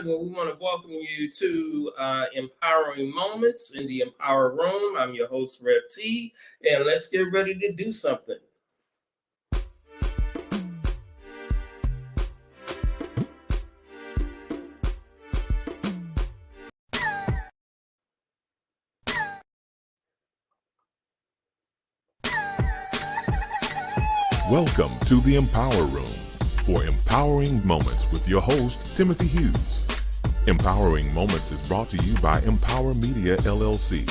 right. Well, we want to welcome you to Empowering Moments in the Empower Room. I'm your host, Rev T, and let's get ready to do something. Welcome to the Empower Room for Empowering Moments with your host, Timothy Hughes. Empowering Moments is brought to you by MPWR Media, LLC,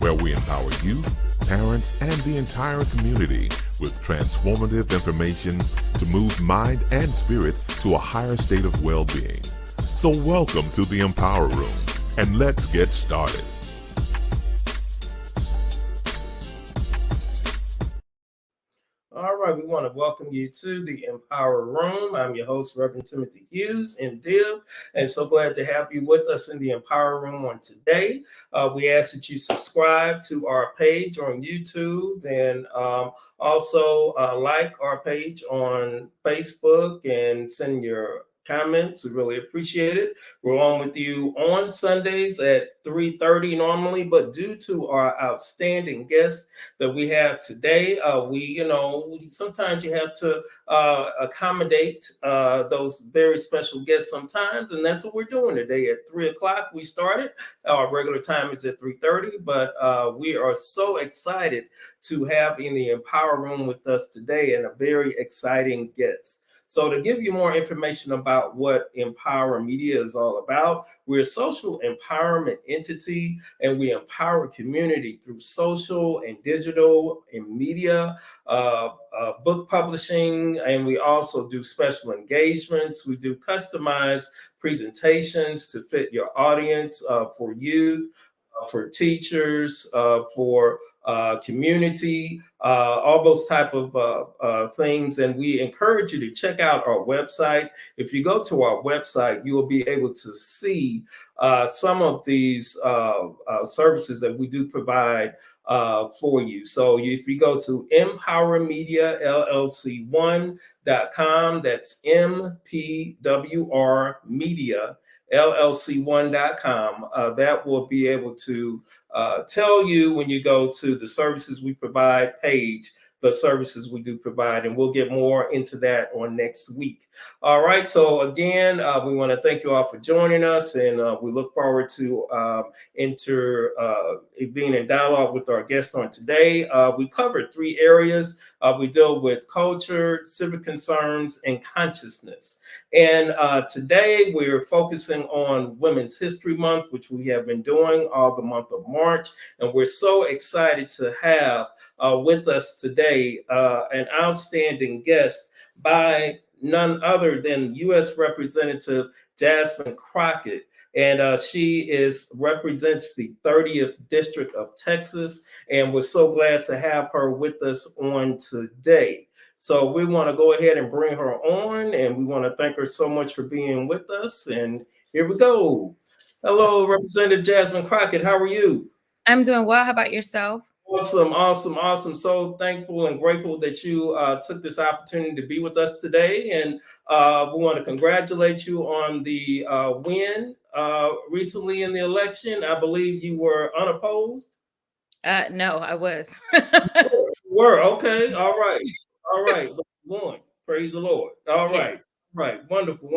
where we empower you, parents, and the entire community with transformative information to move mind and spirit to a higher state of well-being. So welcome to the Empower Room, and let's get started. All right, we want to welcome you to the Empower Room. I'm your host, Reverend Timothy Hughes in Div, and so glad to have you with us in the Empower Room on today. We ask that you subscribe to our page on YouTube and also like our page on Facebook and send your comments. We really appreciate it. We're on with you on Sundays at 3:30 normally, but due to our outstanding guests that we have today, sometimes you have to accommodate those very special guests sometimes, and that's what we're doing today. At 3:00 we started. Our regular time is at 3:30, but we are so excited to have in the Empower Room with us today and a very exciting guest. So to give you more information about what MPWR Media is all about, we're a social empowerment entity, and we empower community through social and digital and media, book publishing, and we also do special engagements. We do customized presentations to fit your audience, for youth, for teachers, for community, all those type of things. And we encourage you to check out our website. If you go to our website, you will be able to see some of these services that we do provide for you. So if you go to MPWRLLC1.com, that's MPWR Media LLC1.com, that will be able to tell you when you go to the services we provide page, the services we do provide, and we'll get more into that on next week. All right, so again, we want to thank you all for joining us, and we look forward to being in dialogue with our guest on today. We covered three areas. We deal with culture, civic concerns, and consciousness. And today we're focusing on Women's History Month, which we have been doing all the month of March. And we're so excited to have with us today an outstanding guest by none other than U.S. Representative Jasmine Crockett. And she represents the 30th District of Texas. And we're so glad to have her with us on today. So we want to go ahead and bring her on, and we want to thank her so much for being with us. And here we go. Hello, Representative Jasmine Crockett. How are you? I'm doing well. How about yourself? Awesome. So thankful and grateful that you took this opportunity to be with us today. And we want to congratulate you on the win recently in the election. I believe you were unopposed. No, I was. You were. Okay. All right. One. Praise the Lord. All right. Yes. Right. Wonderful.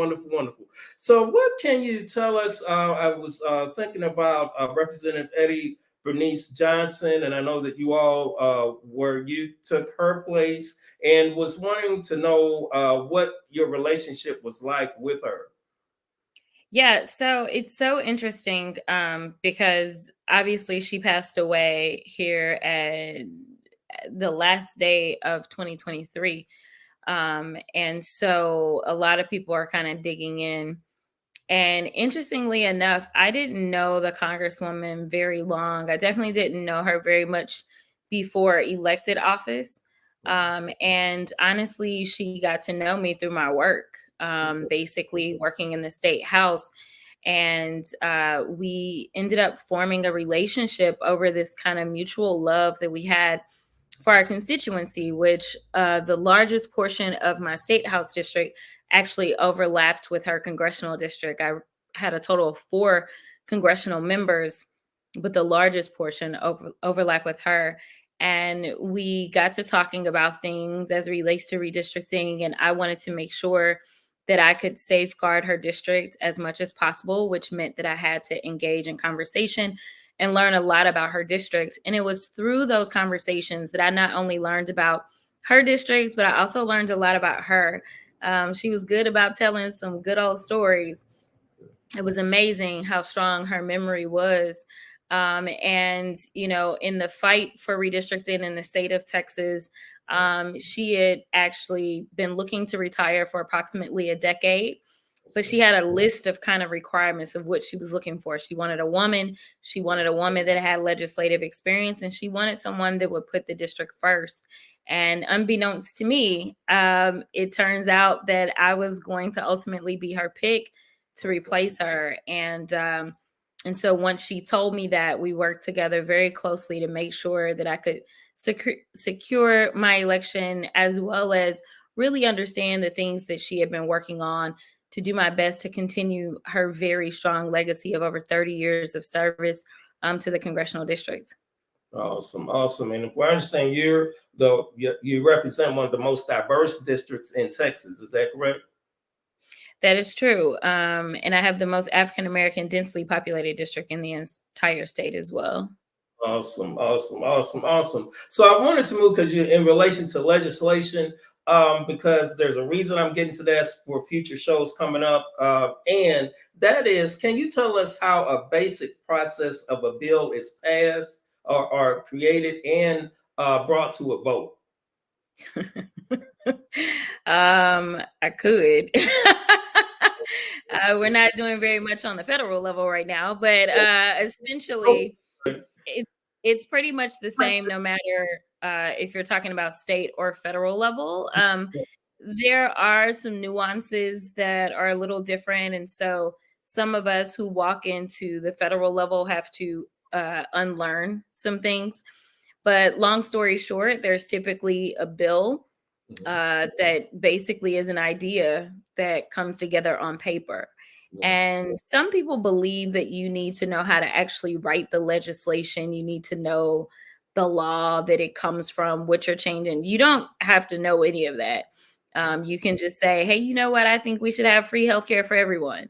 So what can you tell us? I was thinking about Representative Eddie Bernice Johnson, and I know that you all you took her place, and was wanting to know what your relationship was like with her. Yeah, so it's so interesting because obviously she passed away here at the last day of 2023. And so a lot of people are kind of digging in. And interestingly enough, I didn't know the Congresswoman very long. I definitely didn't know her very much before elected office. And honestly, she got to know me through my work, basically working in the state house. And we ended up forming a relationship over this kind of mutual love that we had for our constituency, which the largest portion of my state house district actually overlapped with her congressional district. had a total of 4 congressional members, but the largest portion overlap with her. And we got to talking about things as it relates to redistricting. And I wanted to make sure that I could safeguard her district as much as possible, which meant that I had to engage in conversation and learn a lot about her district. And it was through those conversations that I not only learned about her district, but I also learned a lot about her. She was good about telling some good old stories. It was amazing how strong her memory was. And, you know, in the fight for redistricting in the state of Texas, she had actually been looking to retire for approximately a decade, but she had a list of kind of requirements of what she was looking for. She wanted a woman. She wanted a woman that had legislative experience, and she wanted someone that would put the district first. And unbeknownst to me, it turns out that I was going to ultimately be her pick to replace her. And so once she told me that, we worked together very closely to make sure that I could secure my election, as well as really understand the things that she had been working on to do my best to continue her very strong legacy of over 30 years of service to the congressional district. Awesome, awesome. And if I understand, you represent one of the most diverse districts in Texas. Is that correct? That is true. And I have the most African American densely populated district in the entire state as well. Awesome, awesome, awesome, awesome. So I wanted to move because you're in relation to legislation, because there's a reason I'm getting to that for future shows coming up. And that is, can you tell us how a basic process of a bill is passed or created and brought to a vote? I could. We're not doing very much on the federal level right now, but essentially, it's pretty much the same no matter if you're talking about state or federal level. There are some nuances that are a little different. And so some of us who walk into the federal level have to unlearn some things. But long story short, there's typically a bill that basically is an idea that comes together on paper. And some people believe that you need to know how to actually write the legislation. You need to know the law that it comes from, what you're changing. You don't have to know any of that. You can just say, hey, you know what? I think we should have free healthcare for everyone.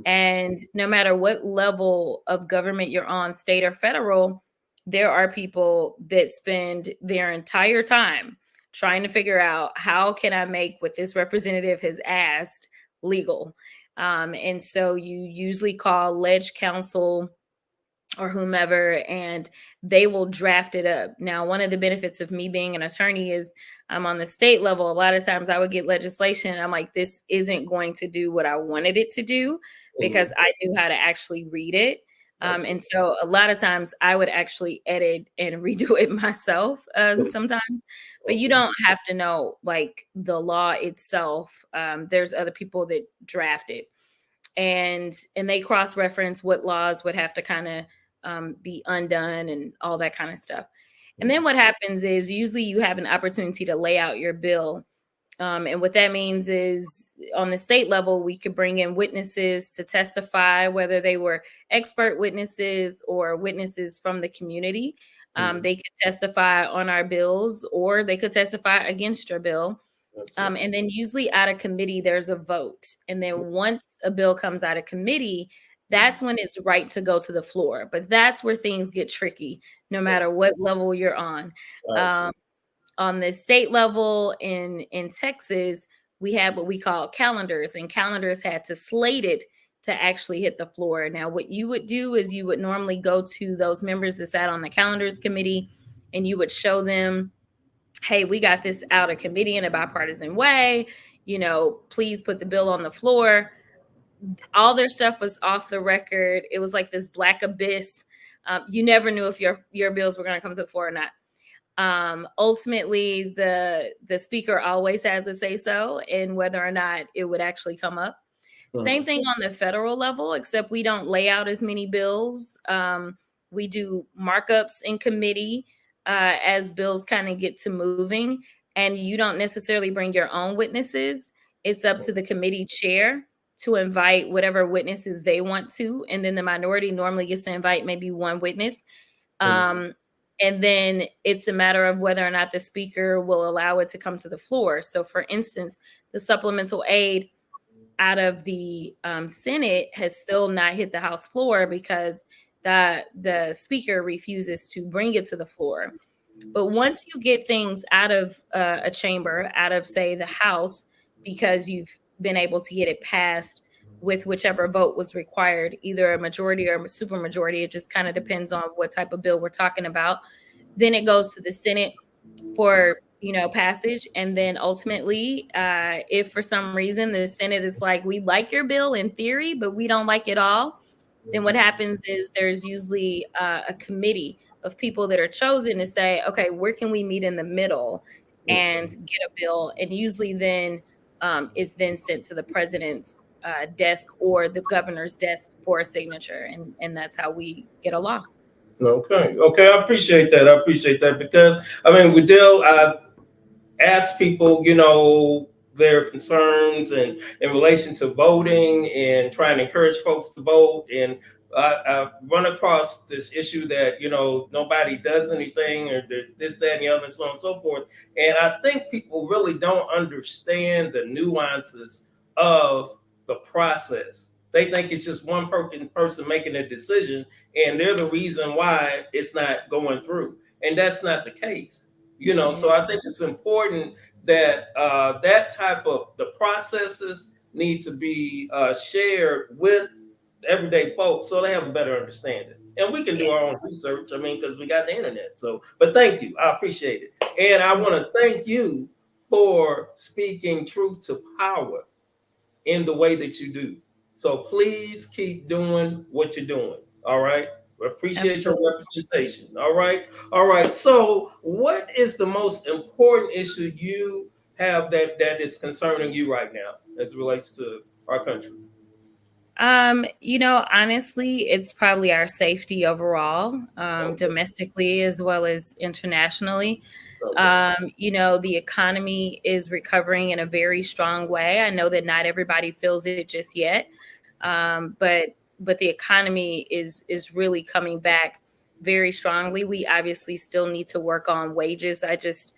And no matter what level of government you're on, state or federal, there are people that spend their entire time trying to figure out how can I make what this representative has asked legal. And so you usually call ledge counsel or whomever, and they will draft it up. Now, one of the benefits of me being an attorney is I'm on the state level. A lot of times I would get legislation and I'm like, this isn't going to do what I wanted it to do because I knew how to actually read it. And so a lot of times I would actually edit and redo it myself sometimes, but you don't have to know like the law itself. There's other people that draft it and they cross-reference what laws would have to kind of be undone and all that kind of stuff. And then what happens is usually you have an opportunity to lay out your bill. And what that means is on the state level, we could bring in witnesses to testify, whether they were expert witnesses or witnesses from the community. They could testify on our bills or they could testify against your bill. And then usually out of committee, there's a vote. And then once a bill comes out of committee, that's when it's right to go to the floor. But that's where things get tricky, no matter what level you're on. On the state level in Texas, we have what we call calendars, and calendars had to slate it to actually hit the floor. Now, what you would do is you would normally go to those members that sat on the calendars committee and you would show them, hey, we got this out of committee in a bipartisan way. You know, please put the bill on the floor. All their stuff was off the record. It was like this black abyss. You never knew if your bills were going to come to the floor or not. Ultimately, the speaker always has a say so in whether or not it would actually come up. Same thing on the federal level, except we don't lay out as many bills. We do markups in committee as bills kind of get to moving, and you don't necessarily bring your own witnesses. It's up to the committee chair to invite whatever witnesses they want to, and then the minority normally gets to invite maybe one witness. And then it's a matter of whether or not the speaker will allow it to come to the floor. So for instance, the supplemental aid out of the Senate has still not hit the House floor because the speaker refuses to bring it to the floor. But once you get things out of a chamber, out of, say, the House, because you've been able to get it passed with whichever vote was required, either a majority or a supermajority, it just kind of depends on what type of bill we're talking about. Then it goes to the Senate for passage, and then ultimately, if for some reason the Senate is like, we like your bill in theory, but we don't like it all, then what happens is there's usually a committee of people that are chosen to say, okay, where can we meet in the middle and get a bill? And usually then is then sent to the president's desk or the governor's desk for a signature, and that's how we get a law. Okay, I appreciate that because we deal. Ask people, their concerns and in relation to voting and trying to encourage folks to vote. And I run across this issue that, nobody does anything or this, that, and the other, and so on and so forth. And I think people really don't understand the nuances of the process. They think it's just one person making a decision, and they're the reason why it's not going through. And that's not the case. So I think it's important that that type of the processes need to be shared with everyday folks so they have a better understanding. And we can do our own research, because we got the internet. So, but thank you. I appreciate it. And I want to thank you for speaking truth to power in the way that you do. So please keep doing what you're doing. All right. We appreciate your representation. All right. So what is the most important issue you have that is concerning you right now as it relates to our country? Honestly, it's probably our safety overall, domestically as well as internationally. The economy is recovering in a very strong way. I know that not everybody feels it just yet, but the economy is really coming back very strongly. We obviously still need to work on wages. I just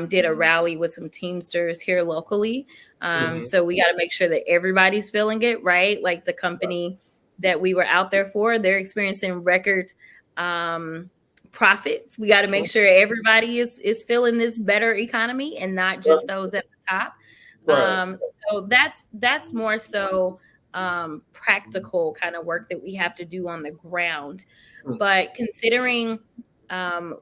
did a rally with some Teamsters here locally. So we got to make sure that everybody's feeling it, right? Like the company that we were out there for, they're experiencing record profits. We got to make sure everybody is feeling this better economy and not just those at the top. So that's more so practical kind of work that we have to do on the ground. But considering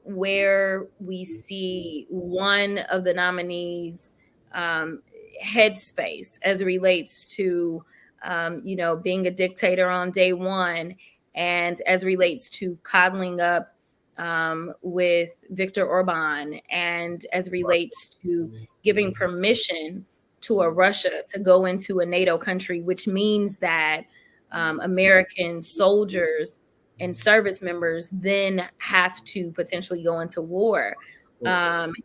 where we see one of the nominees headspace as it relates to being a dictator on day one, and as it relates to coddling up with Viktor Orban, and as it relates to giving permission to a Russia to go into a NATO country, which means that American soldiers and service members then have to potentially go into war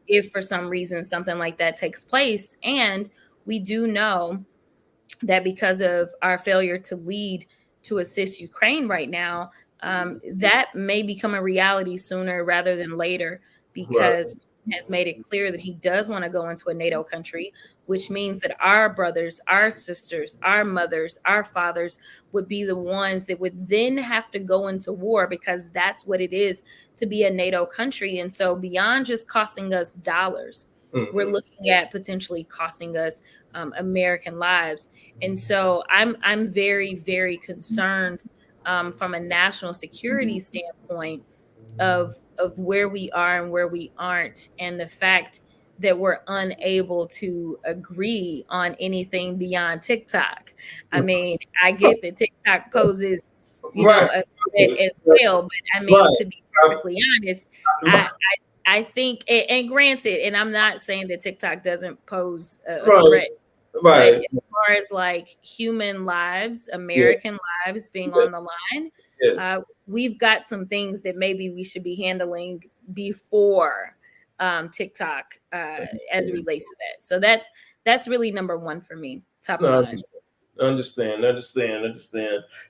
if for some reason something like that takes place. And we do know that because of our failure to lead to assist Ukraine right now, that may become a reality sooner rather than later, because he has made it clear that he does want to go into a NATO country, which means that our brothers, our sisters, our mothers, our fathers would be the ones that would then have to go into war, because that's what it is to be a NATO country. And so beyond just costing us dollars, we're looking at potentially costing us American lives. And so I'm very, very concerned from a national security standpoint of where we are and where we aren't, and the fact that we're unable to agree on anything beyond TikTok. I mean, I get that TikTok poses, a threat as well, but to be perfectly honest, I think, and granted, and I'm not saying that TikTok doesn't pose a threat, but as far as like human lives, American lives being on the line, we've got some things that maybe we should be handling before TikTok as it relates to that. So that's really number one for me, top of mind. Understand.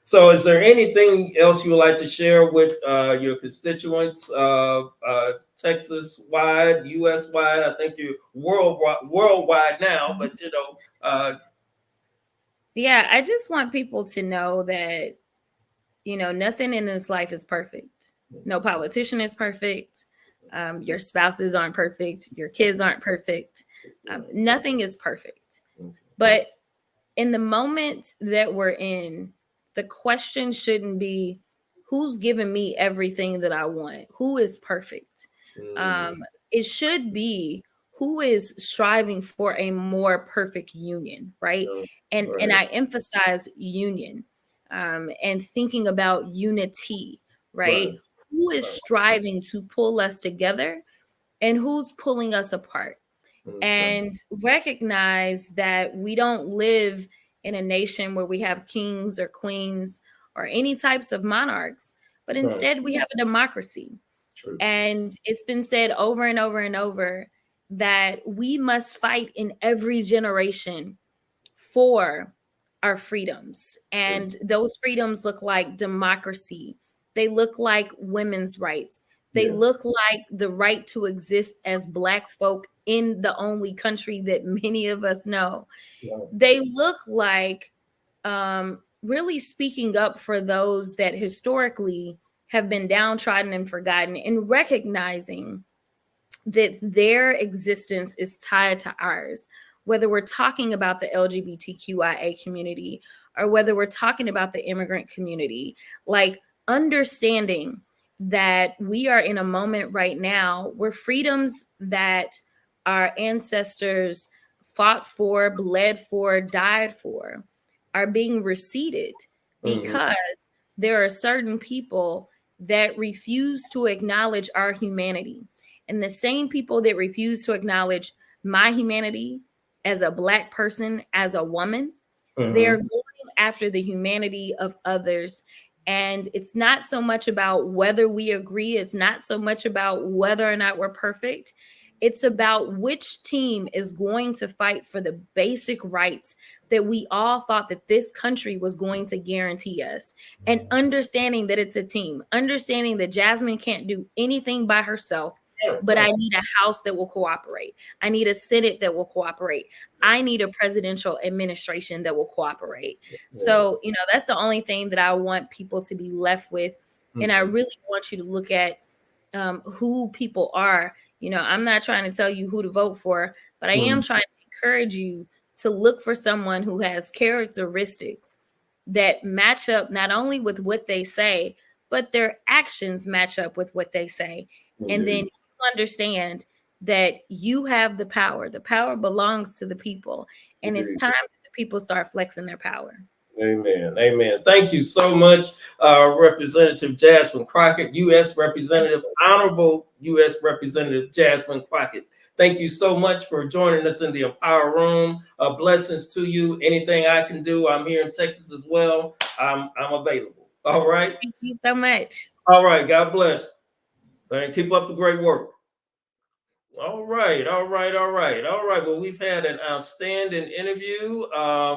So, is there anything else you would like to share with your constituents, Texas wide, U.S. wide? I think you're worldwide now, but Yeah, I just want people to know that, nothing in this life is perfect. No politician is perfect. Your spouses aren't perfect. Your kids aren't perfect. Nothing is perfect. But in the moment that we're in, the question shouldn't be who's giving me everything that I want, who is perfect. It should be who is striving for a more perfect union, right? And I emphasize union, and thinking about unity, right? Who is striving to pull us together and who's pulling us apart? And recognize that we don't live in a nation where we have kings or queens or any types of monarchs, but instead we have a democracy. And it's been said over and over and over that we must fight in every generation for our freedoms. And those freedoms look like democracy, they look like women's rights, they look like the right to exist as Black folk in the only country that many of us know. They look like really speaking up for those that historically have been downtrodden and forgotten, and recognizing that their existence is tied to ours, whether we're talking about the LGBTQIA community or whether we're talking about the immigrant community. Like, understanding that we are in a moment right now where freedoms that our ancestors fought for, bled for, died for are being receded because there are certain people that refuse to acknowledge our humanity. And the same people that refuse to acknowledge my humanity as a Black person, as a woman, they're going after the humanity of others. And it's not so much about whether we agree. It's not so much about whether or not we're perfect. It's about which team is going to fight for the basic rights that we all thought that this country was going to guarantee us. And understanding that it's a team, understanding that Jasmine can't do anything by herself, but I need a House that will cooperate. I need a Senate that will cooperate. I need a presidential administration that will cooperate. So, that's the only thing that I want people to be left with. And I really want you to look at who people are. I'm not trying to tell you who to vote for, but I am trying to encourage you to look for someone who has characteristics that match up not only with what they say, but their actions match up with what they say. And then understand that you have the power. The power belongs to the people. And it's time that the people start flexing their power. Amen. Thank you so much, Representative Jasmine Crockett, U.S. Representative, Honorable U.S. Representative Jasmine Crockett. Thank you so much for joining us in the Empower Room. Blessings to you. Anything I can do, I'm here in Texas as well. I'm available. All right. Thank you so much. All right. God bless. And keep up the great work. All right. Well, we've had an outstanding interview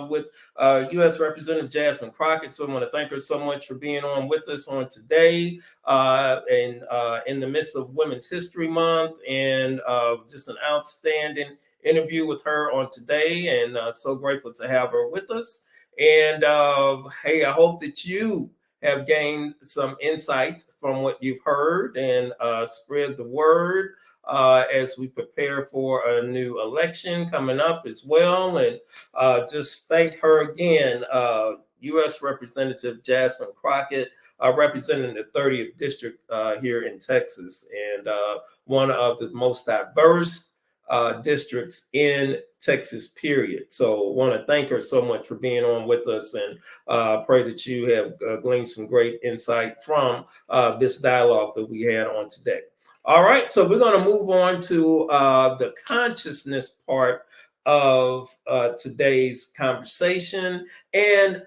with U.S. Representative Jasmine Crockett. So I want to thank her so much for being on with us on today, and in the midst of Women's History Month, and just an outstanding interview with her on today. And so grateful to have her with us. And hey, I hope that you have gained some insight from what you've heard, and spread the word as we prepare for a new election coming up as well. And just thank her again, U.S. Representative Jasmine Crockett, representing the 30th District here in Texas, and one of the most diverse districts in Texas, period. So want to thank her so much for being on with us, and pray that you have gleaned some great insight from this dialogue that we had on today. All right, so we're going to move on to the consciousness part of today's conversation. And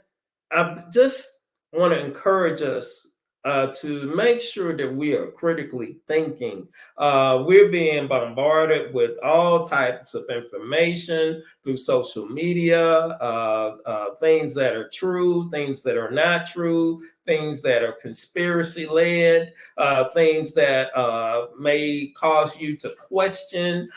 I just want to encourage us to make sure that we are critically thinking. We're being bombarded with all types of information through social media, things that are true, things that are not true, things that are conspiracy led, things that may cause you to question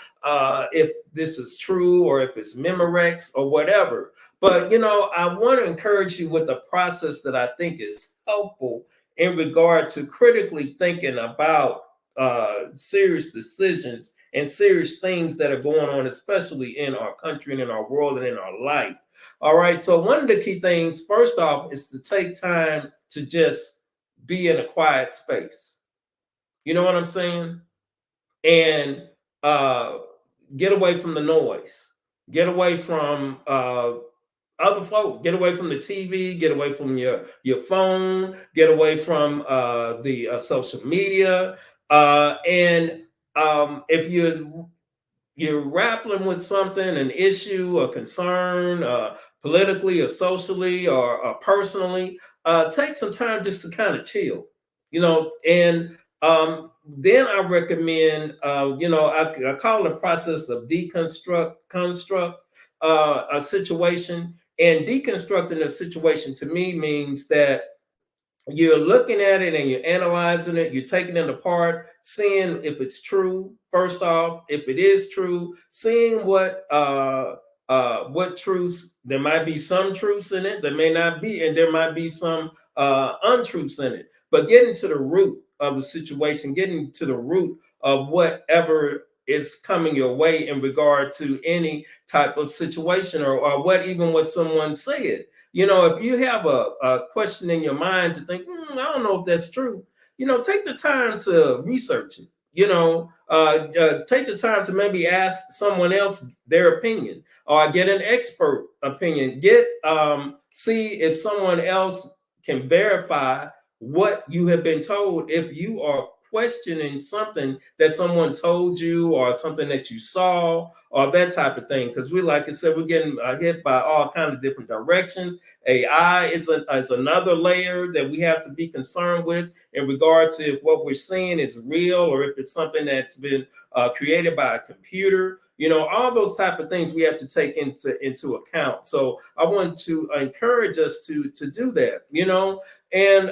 if this is true or if it's Memorex or whatever. But, I want to encourage you with a process that I think is helpful in regard to critically thinking about serious decisions and serious things that are going on, especially in our country and in our world and in our life. All right. So one of the key things, first off, is to take time to just be in a quiet space. You know what I'm saying? And uh, get away from the noise. Get away from other folk. Get away from the TV. Get away from your phone. Get away from the social media. And if you're grappling with something, an issue, a concern, politically or socially or personally, take some time just to kind of chill, and then I recommend, I call it a process of construct a situation. And deconstructing a situation to me means that you're looking at it and you're analyzing it, you're taking it apart, seeing if it's true, first off, if it is true, seeing what truths, there might be some truths in it, there may not be, and there might be some untruths in it. But getting to the root of the situation, getting to the root of whatever is coming your way in regard to any type of situation, or what someone said. If you have a question in your mind to think, I don't know if that's true, take the time to research it. Take the time to maybe ask someone else their opinion, or get an expert opinion. See if someone else can verify what you have been told, if you are questioning something that someone told you or something that you saw or that type of thing. Because like I said, we're getting hit by all kinds of different directions. AI is another layer that we have to be concerned with in regard to if what we're seeing is real or if it's something that's been created by a computer. All those type of things we have to take into account. So I want to encourage us to do that. And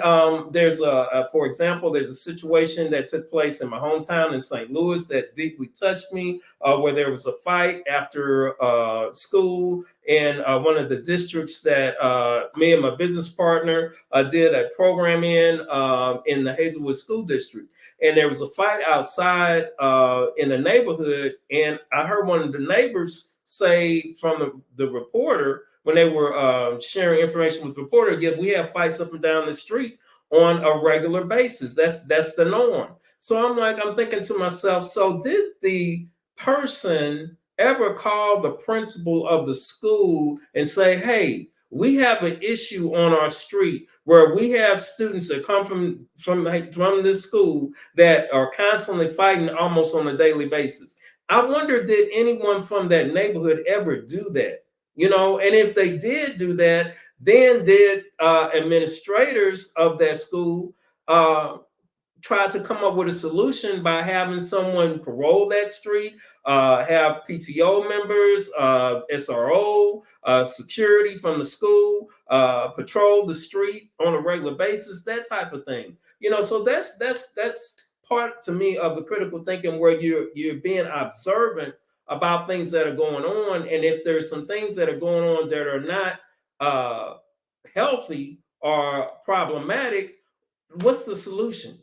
for example, there's a situation that took place in my hometown in St. Louis that deeply touched me, where there was a fight after school in one of the districts that me and my business partner did a program in the Hazelwood School District. And there was a fight outside in the neighborhood. And I heard one of the neighbors say from the reporter, when they were sharing information with the reporter, again, we have fights up and down the street on a regular basis. That's the norm. So I'm thinking to myself, so did the person ever call the principal of the school and say, hey, we have an issue on our street where we have students that come from this school that are constantly fighting almost on a daily basis? I wonder, did anyone from that neighborhood ever do that? And if they did do that, then did administrators of that school try to come up with a solution by having someone parole that street, have PTO members, SRO, security from the school, patrol the street on a regular basis, that type of thing. So that's part to me of the critical thinking, where you're being observant about things that are going on. And if there's some things that are going on that are not healthy or problematic, what's the solution?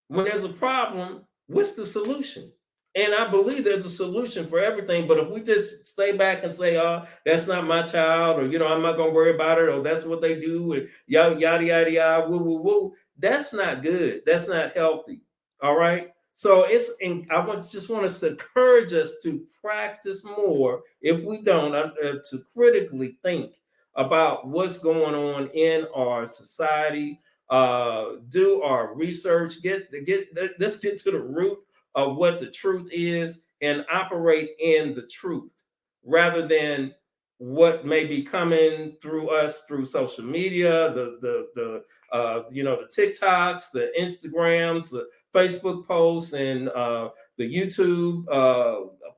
When there's a problem, what's the solution? And I believe there's a solution for everything. But if we just stay back and say, oh, that's not my child, or, I'm not going to worry about it, or that's what they do, and yada, yada, yada, yada, woo, woo, woo, that's not good. That's not healthy. All right. So just want us to encourage us to practice more, if we don't, to critically think about what's going on in our society. Do our research, let's get to the root of what the truth is and operate in the truth, rather than what may be coming through us through social media, the TikToks, the Instagrams, the Facebook posts, and the YouTube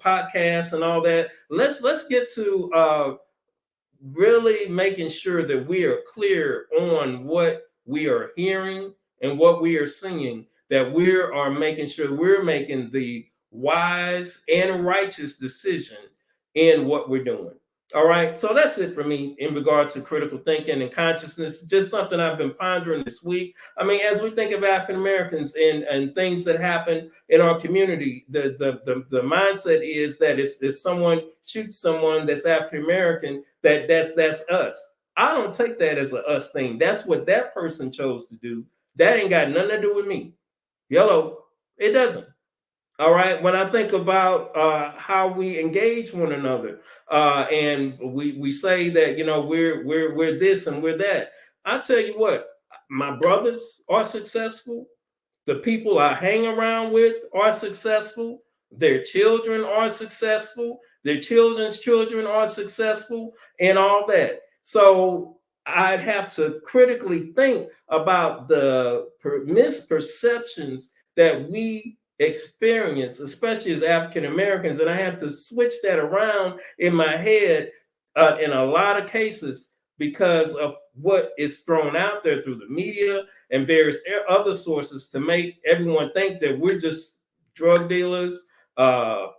podcasts and all that. Let's get to really making sure that we are clear on what we are hearing and what we are seeing, that we are making sure we're making the wise and righteous decision in what we're doing. All right, so that's it for me in regards to critical thinking and consciousness. Just something I've been pondering this week. I mean, as we think of African Americans and things that happen in our community, the mindset is that if someone shoots someone that's African American, that's us. I don't take that as a us thing. That's what that person chose to do. That ain't got nothing to do with me. Yellow, it doesn't. All right. When I think about how we engage one another, and we say that we're this and we're that. I tell you what, my brothers are successful. The people I hang around with are successful. Their children are successful. Their children's children are successful, and all that. So I'd have to critically think about the misperceptions that we experience, especially as African Americans, and I have to switch that around in my head in a lot of cases because of what is thrown out there through the media and various other sources to make everyone think that we're just drug dealers,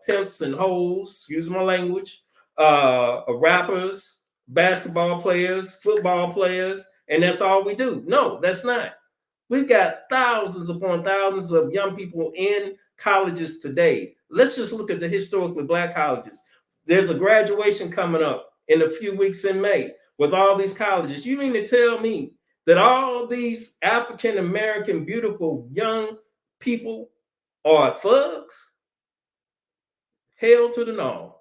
pimps and hoes, excuse my language, rappers, basketball players, football players, and that's all we do. No, that's not. We've got thousands upon thousands of young people in colleges today. Let's just look at the historically Black colleges. There's a graduation coming up in a few weeks in May with all these colleges. You mean to tell me that all these African American beautiful young people are thugs? Hell to the no.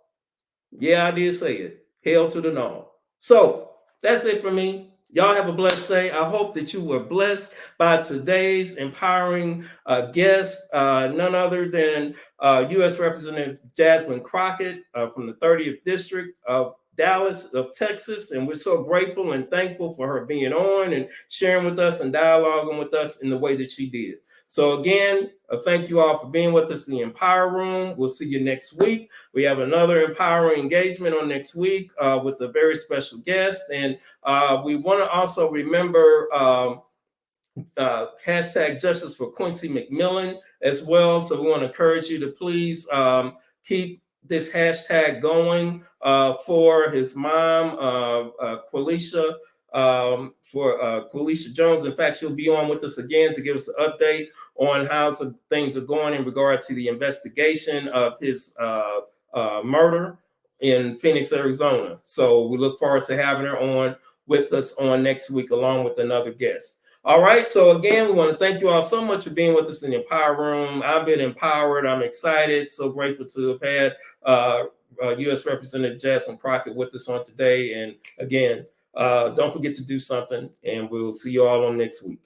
Yeah, I did say it. Hell to the no. So that's it for me. Y'all have a blessed day. I hope that you were blessed by today's empowering guest, none other than U.S. Representative Jasmine Crockett from the 30th District of Dallas of Texas. And we're so grateful and thankful for her being on and sharing with us and dialoguing with us in the way that she did. So again, thank you all for being with us in the Empower Room. We'll see you next week. We have another empowering engagement on next week with a very special guest. And we want to also remember hashtag Justice for Quincy McMillan as well. So we want to encourage you to please keep this hashtag going for his mom, Qualisha. For Qualisha Jones. In fact, she'll be on with us again to give us an update on how things are going in regard to the investigation of his murder in Phoenix, Arizona. So we look forward to having her on with us on next week, along with another guest. All right. So again, we want to thank you all so much for being with us in the Empower Room. I've been empowered. I'm excited. So grateful to have had U.S. Representative Jasmine Crockett with us on today. And again, don't forget to do something, and we'll see you all on next week.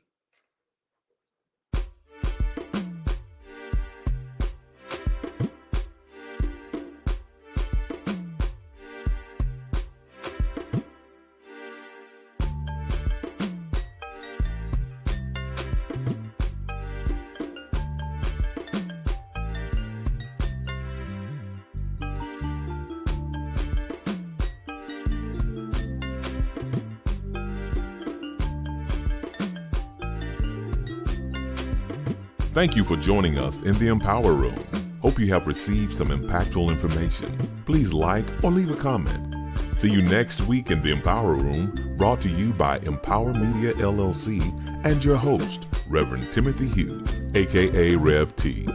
Thank you for joining us in the Empower Room. Hope you have received some impactful information. Please like or leave a comment. See you next week in the Empower Room, brought to you by MPWR Media LLC and your host, Reverend Timothy Hughes, aka Rev T.